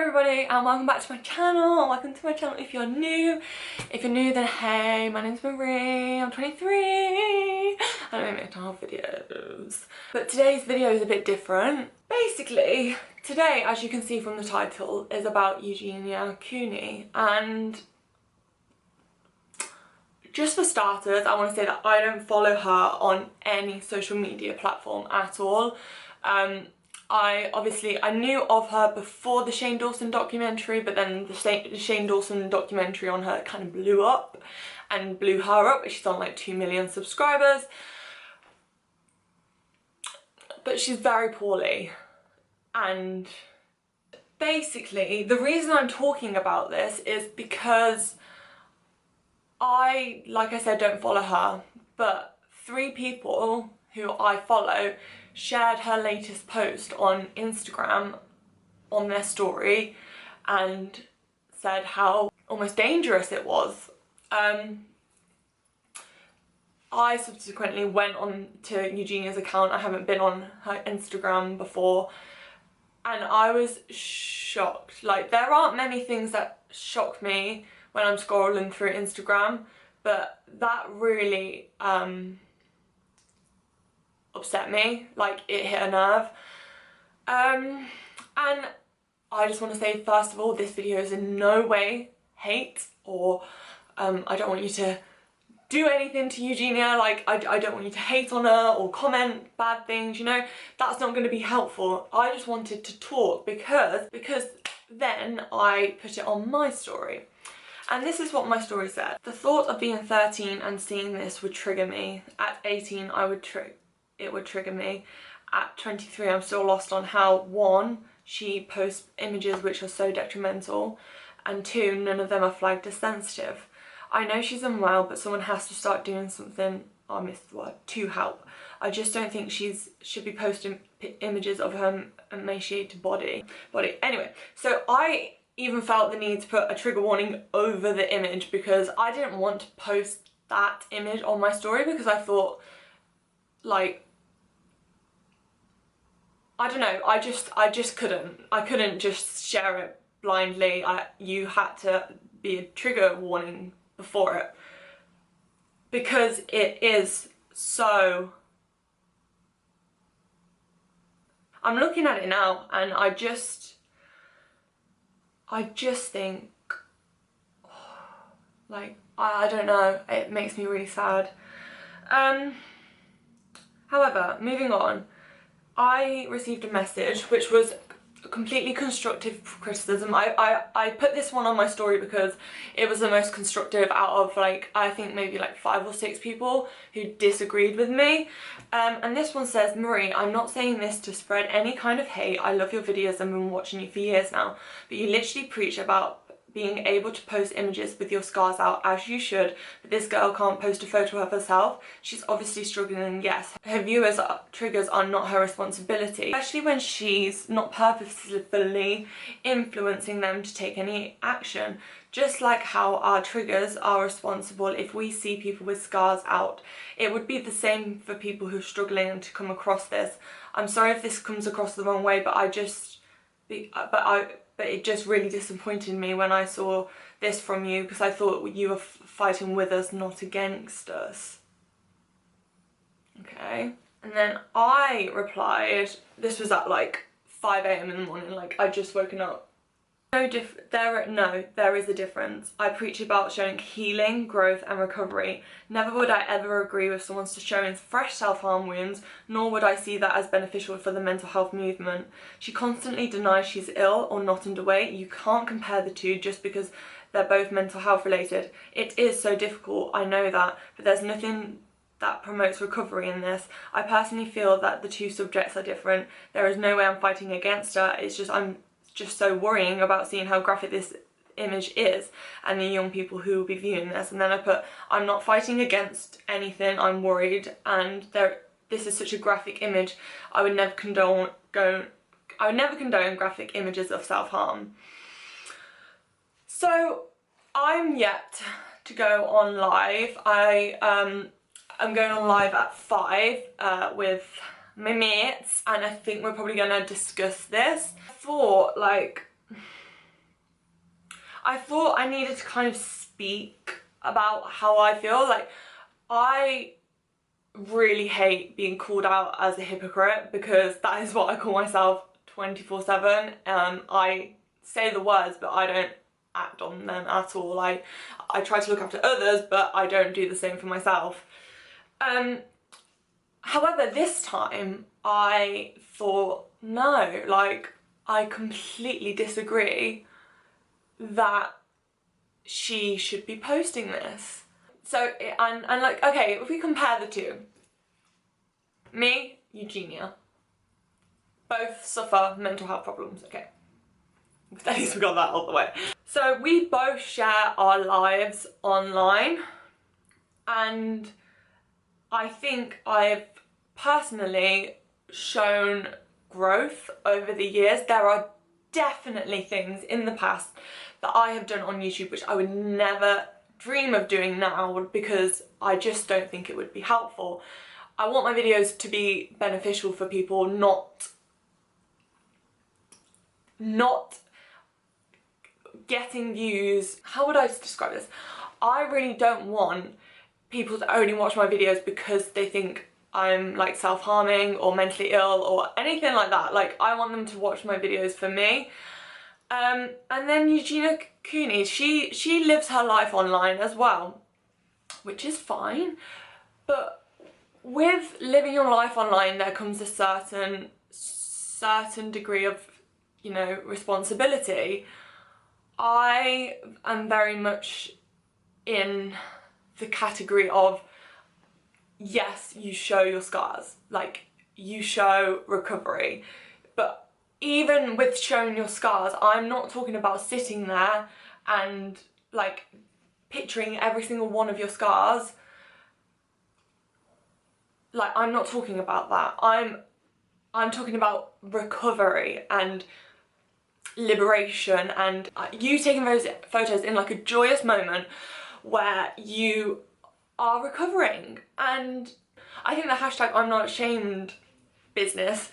everybody and welcome back to my channel, and welcome to my channel if you're new. If you're new then hey, my name's Marie, I'm 23. I don't make mental health videos. But today's video is a bit different. Basically, today, as you can see from the title, is about EUGENIA COONEY, and just for starters, I want to say that I don't follow her on any social media platform at all. I knew of her before the Shane Dawson documentary, but then the Shane Dawson documentary on her kind of blew up and blew her up. She's on like 2 million subscribers, but she's very poorly. And basically the reason I'm talking about this is because like I said, don't follow her, but 3 people who I follow shared her latest post on Instagram on their story and said how almost dangerous it was. I subsequently went on to EUGENIA's account. I haven't been on her Instagram before, and I was shocked. Like, there aren't many things that shock me when I'm scrolling through Instagram, but that really upset me. Like, it hit a nerve. And I just want to say, first of all, this video is in no way hate, or I don't want you to do anything to EUGENIA. Like, I don't want you to hate on her or comment bad things, you know. That's not going to be helpful. I just wanted to talk because then I put it on my story. And this is what my story said. The thought of being 13 and seeing this would trigger me. At 18, it would trigger me. At 23, I'm still lost on how, 1, she posts images which are so detrimental, and 2, none of them are flagged as sensitive. I know she's unwell, but someone has to start doing something, I missed the word, to help. I just don't think should be posting images of her emaciated body. Anyway, so I even felt the need to put a trigger warning over the image because I didn't want to post that image on my story, because I thought, like, I don't know, I just couldn't just share it blindly. You had to be a trigger warning before it, because it is so... I'm looking at it now and I just think, like, I don't know, it makes me really sad. However, moving on, I received a message which was completely constructive criticism. I put this one on my story because it was the most constructive out of, like, I think maybe like 5 or 6 people who disagreed with me. And this one says, Marie, I'm not saying this to spread any kind of hate. I love your videos and I've been watching you for years now, but you literally preach about being able to post images with your scars out, as you should, but this girl can't post a photo of herself. She's obviously struggling. Yes, her viewers' triggers are not her responsibility, especially when she's not purposefully influencing them to take any action. Just like how our triggers are responsible if we see people with scars out. It would be the same for people who are struggling to come across this. I'm sorry if this comes across the wrong way, but but it just really disappointed me when I saw this from you, because I thought you were fighting with us, not against us. Okay. And then I replied, this was at like 5 AM in the morning, like I'd just woken up. No, there is a difference. I preach about showing healing, growth and recovery. Never would I ever agree with someone showing fresh self-harm wounds, nor would I see that as beneficial for the mental health movement. She constantly denies she's ill or not underweight. You can't compare the two just because they're both mental health related. It is so difficult, I know that, but there's nothing that promotes recovery in this. I personally feel that the two subjects are different. There is no way I'm fighting against her. It's just I'm just so worrying about seeing how graphic this image is and the young people who will be viewing this. And then I put, I'm not fighting against anything, I'm worried, and this is such a graphic image. I would never condone graphic images of self-harm. So I'm yet to go on live. I'm going on live at 5 with my mates, and I think we're probably gonna discuss this. I thought, like, I thought I needed to kind of speak about how I feel. Like, I really hate being called out as a hypocrite, because that is what I call myself 24/7. I say the words, but I don't act on them at all. I try to look after others, but I don't do the same for myself. However, this time I thought, no, like, I completely disagree that she should be posting this. So, and like, okay, if we compare the two, me, Eugenia, both suffer mental health problems, okay. At least we got that out of the way. So we both share our lives online, and I think I've personally shown growth over the years. There are definitely things in the past that I have done on YouTube which I would never dream of doing now, because I just don't think it would be helpful. I want my videos to be beneficial for people, not getting views. How would I describe this? I really don't want people to only watch my videos because they think I'm like self-harming or mentally ill or anything like that. Like, I want them to watch my videos for me. And then EUGENIA COONEY, she lives her life online as well, which is fine, but with living your life online there comes a certain degree of, you know, responsibility. I am very much in the category of, yes, you show your scars, like, you show recovery, but even with showing your scars, I'm not talking about sitting there and like picturing every single one of your scars. Like, I'm not talking about that. I'm talking about recovery and liberation, and you taking those photos in like a joyous moment where you are recovering. And I think the hashtag I'm not ashamed business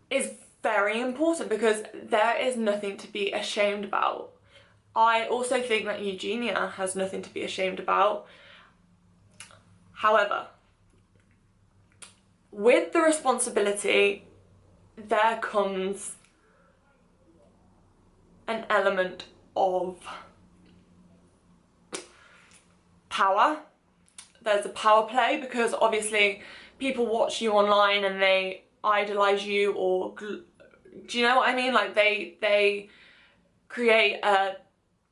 is very important, because there is nothing to be ashamed about. I also think that Eugenia has nothing to be ashamed about. However, with the responsibility there comes an element of power. There's a power play, because obviously people watch you online and they idolize you, or do you know what I mean? Like, they create a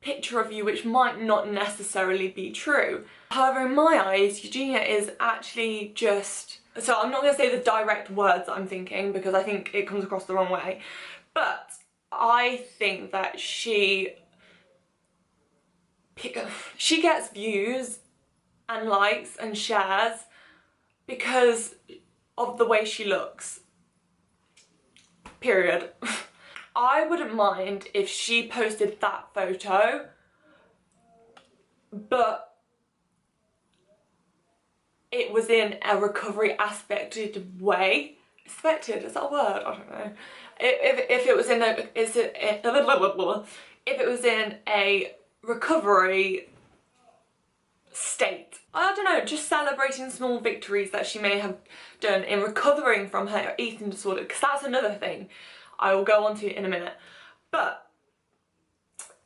picture of you which might not necessarily be true. However, in my eyes, Eugenia is actually just, so I'm not going to say the direct words that I'm thinking, because I think it comes across the wrong way, but I think that she gets views and likes and shares because of the way she looks. Period. I wouldn't mind if she posted that photo, but it was in a recovery aspected way. Aspected, is that a word? I don't know. If it was in a, if it was in a recovery state. I don't know, just celebrating small victories that she may have done in recovering from her eating disorder, because that's another thing I will go on to in a minute. But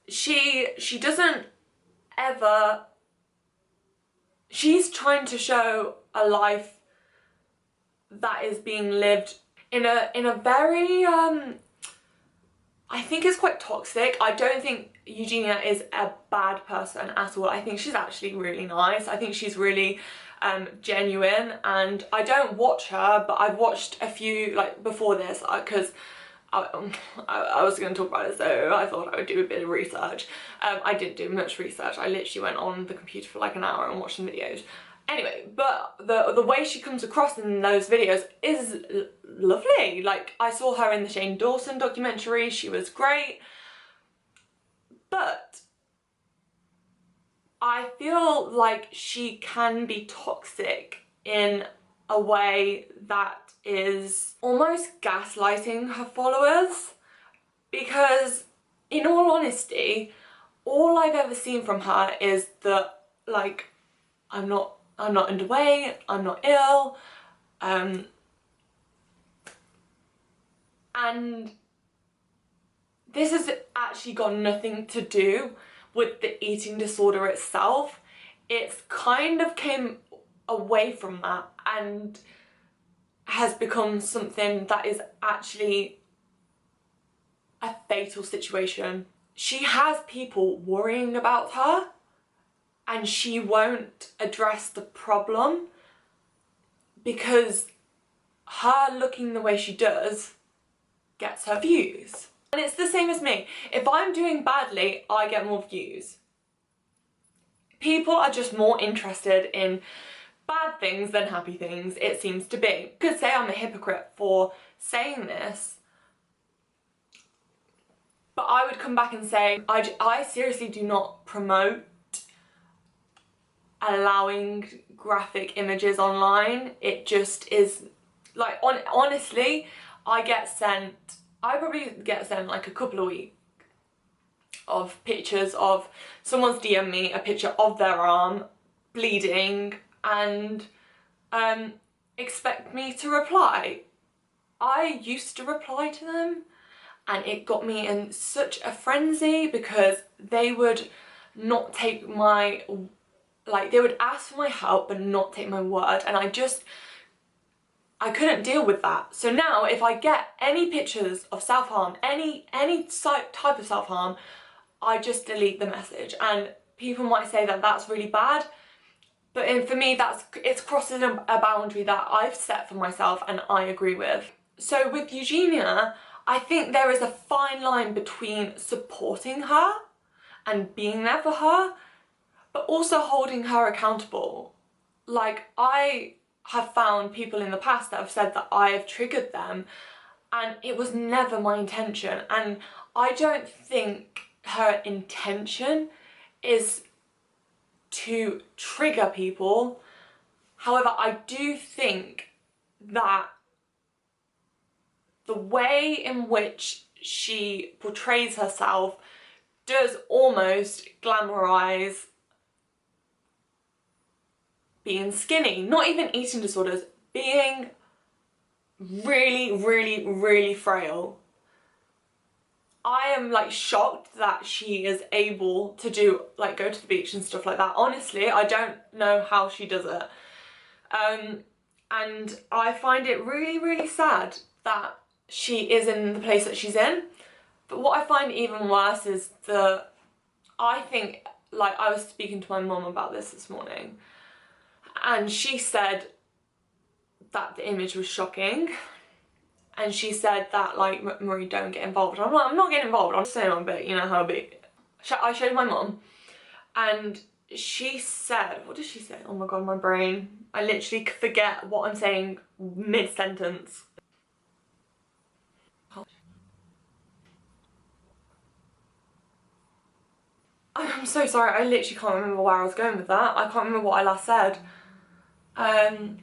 she doesn't ever, she's trying to show a life that is being lived in a very I think it's quite toxic. I don't think Eugenia is a bad person at all. I think she's actually really nice. I think she's really genuine, and I don't watch her, but I've watched a few like before this, because I was going to talk about it, so I thought I would do a bit of research. I didn't do much research. I literally went on the computer for like an hour and watched some videos. Anyway, but the way she comes across in those videos is lovely. Like, I saw her in the Shane Dawson documentary, she was great. But I feel like she can be toxic in a way that is almost gaslighting her followers, because in all honesty, all I've ever seen from her is that, like, I'm not underweight, I'm not ill, and this has actually got nothing to do with the eating disorder itself. It's kind of came away from that and has become something that is actually a fatal situation. She has people worrying about her and she won't address the problem because her looking the way she does gets her views. And it's the same as me. If I'm doing badly, I get more views. People are just more interested in bad things than happy things, it seems to be. You could say I'm a hypocrite for saying this, but I would come back and say I seriously do not promote allowing graphic images online. It just is, like, honestly, I probably get sent like a couple of weeks of pictures of someone's DM me a picture of their arm bleeding and expect me to reply. I used to reply to them and it got me in such a frenzy because they would not take my, like, they would ask for my help but not take my word, and I couldn't deal with that. So now if I get any pictures of self-harm, any type of self-harm, I just delete the message. And people might say that that's really bad, but for me it's crossing a boundary that I've set for myself and I agree with. So with Eugenia, I think there is a fine line between supporting her and being there for her, but also holding her accountable. Like, I have found people in the past that have said that I have triggered them and it was never my intention, and I don't think her intention is to trigger people. However, I do think that the way in which she portrays herself does almost glamorize being skinny, not even eating disorders, being really frail. I am, like, shocked that she is able to do, like, go to the beach and stuff like that. Honestly, I don't know how she does it. And I find it really sad that she is in the place that she's in. But what I find even worse is I think, like, I was speaking to my mum about this morning, and she said that the image was shocking, and she said that, like, Marie, don't get involved. I'm like, I'm not getting involved, I'm just saying I'm bit, you know how I be. I showed my mum and she said, what did she say? Oh my god, my brain. I literally forget what I'm saying mid-sentence. I'm so sorry, I literally can't remember where I was going with that. I can't remember what I last said. I think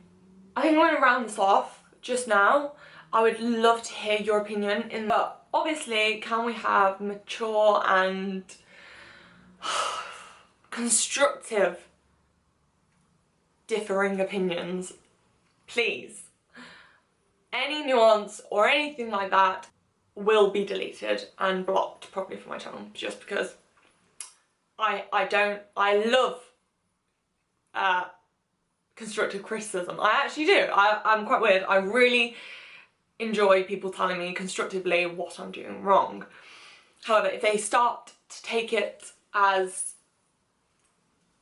I'm going to round this off just now. I would love to hear your opinion but obviously, can we have mature and constructive differing opinions, please? Any nuance or anything like that will be deleted and blocked probably from my channel, just because I love constructive criticism. I actually do. I'm quite weird. I really enjoy people telling me constructively what I'm doing wrong. However, if they start to take it as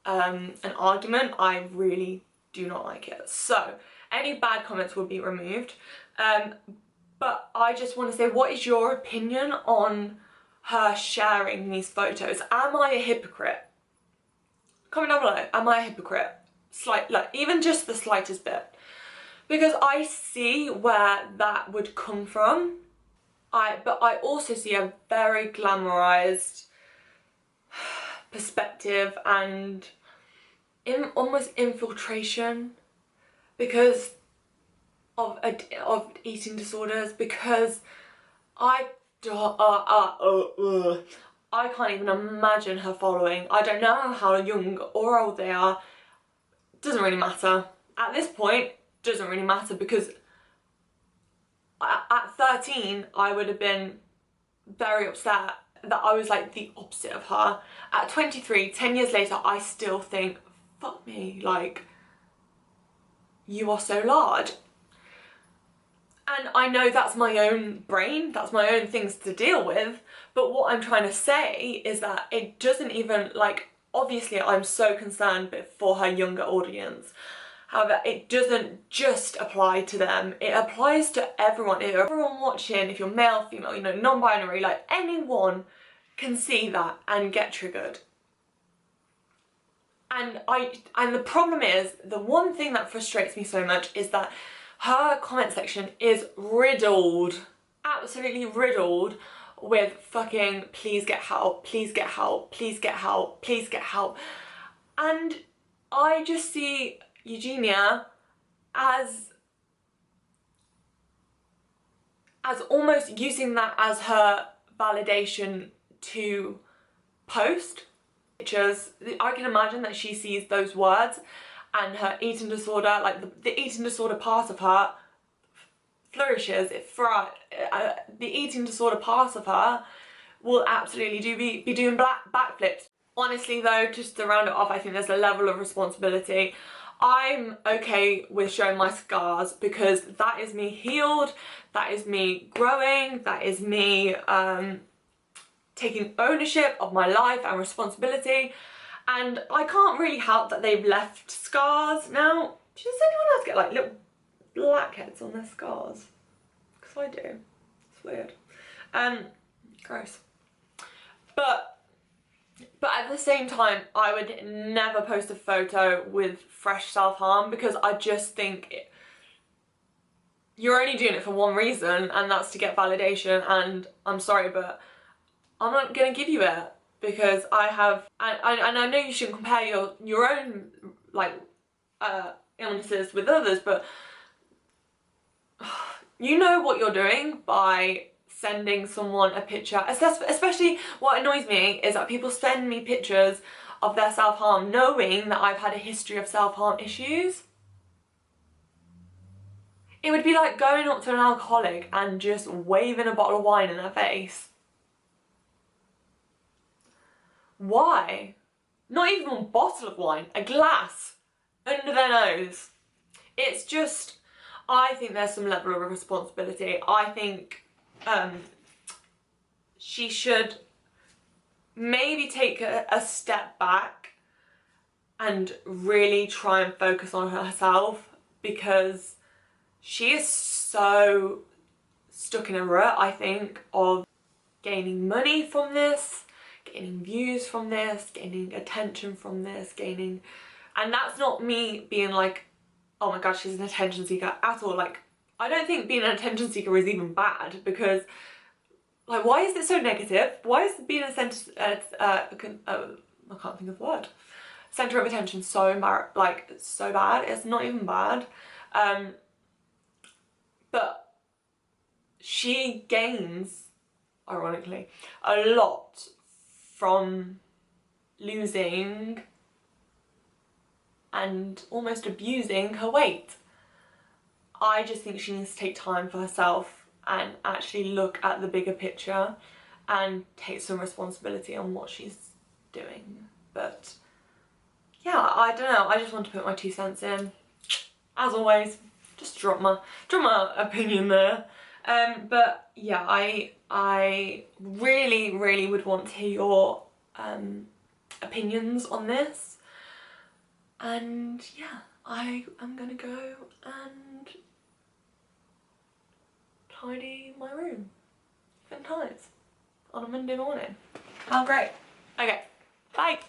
an argument, I really do not like it. So any bad comments will be removed. But I just want to say, what is your opinion on her sharing these photos? Am I a hypocrite? Comment down below. Am I a hypocrite? Like, even just the slightest bit. Because I see where that would come from. But I also see a very glamorized perspective and almost infiltration because of eating disorders, because I can't even imagine her following. I don't know how young or old they are. Doesn't really matter. At this point, doesn't really matter, because at 13, I would have been very upset that I was like the opposite of her. At 23, 10 years later, I still think, fuck me, like, you are so large. And I know that's my own brain, that's my own things to deal with, but what I'm trying to say is that it doesn't even, like, obviously I'm so concerned for her younger audience. However, it doesn't just apply to them, it applies to everyone. Everyone watching, if you're male, female, you know, non-binary, like anyone can see that and get triggered. And the problem is, the one thing that frustrates me so much is that her comment section is riddled, absolutely riddled with fucking please get help, please get help, please get help, please get help. And I just see Eugenia as almost using that as her validation to post pictures. I can imagine that she sees those words and her eating disorder, like the eating disorder part of her flourishes. The eating disorder part of her will absolutely be doing backflips. Honestly though, just to round it off, I think there's a level of responsibility. I'm okay with showing my scars because that is me healed, that is me growing, that is me taking ownership of my life and responsibility, and I can't really help that they've left scars. Now, does anyone else get like little blackheads on their scars? Because I do. It's weird. Gross. But at the same time, I would never post a photo with fresh self-harm, because I just think you're only doing it for one reason, and that's to get validation, and I'm sorry, but I'm not gonna give you it, because I have, and I know you shouldn't compare your own like illnesses with others, but you know what you're doing by sending someone a picture. Especially what annoys me is that people send me pictures of their self-harm knowing that I've had a history of self-harm issues. It would be like going up to an alcoholic and just waving a bottle of wine in their face. Why? Not even a bottle of wine, a glass under their nose. It's just, I think there's some level of responsibility. I think she should maybe take a step back and really try and focus on herself, because she is so stuck in a rut, I think, of gaining money from this, gaining views from this, gaining attention from this, and that's not me being like, oh my god, she's an attention seeker at all. Like, I don't think being an attention seeker is even bad, because like, why is it so negative? Why is being a I can't think of the word, centre of attention so so bad? It's not even bad. But she gains, ironically, a lot from losing and almost abusing her weight. I just think she needs to take time for herself and actually look at the bigger picture and take some responsibility on what she's doing. But yeah, I don't know, I just want to put my 2 cents in. As always, just drop my opinion there. But yeah, I really would want to hear your opinions on this. And yeah, I am gonna go and tidy my room. Fun times on a Monday morning. How great. Okay, bye.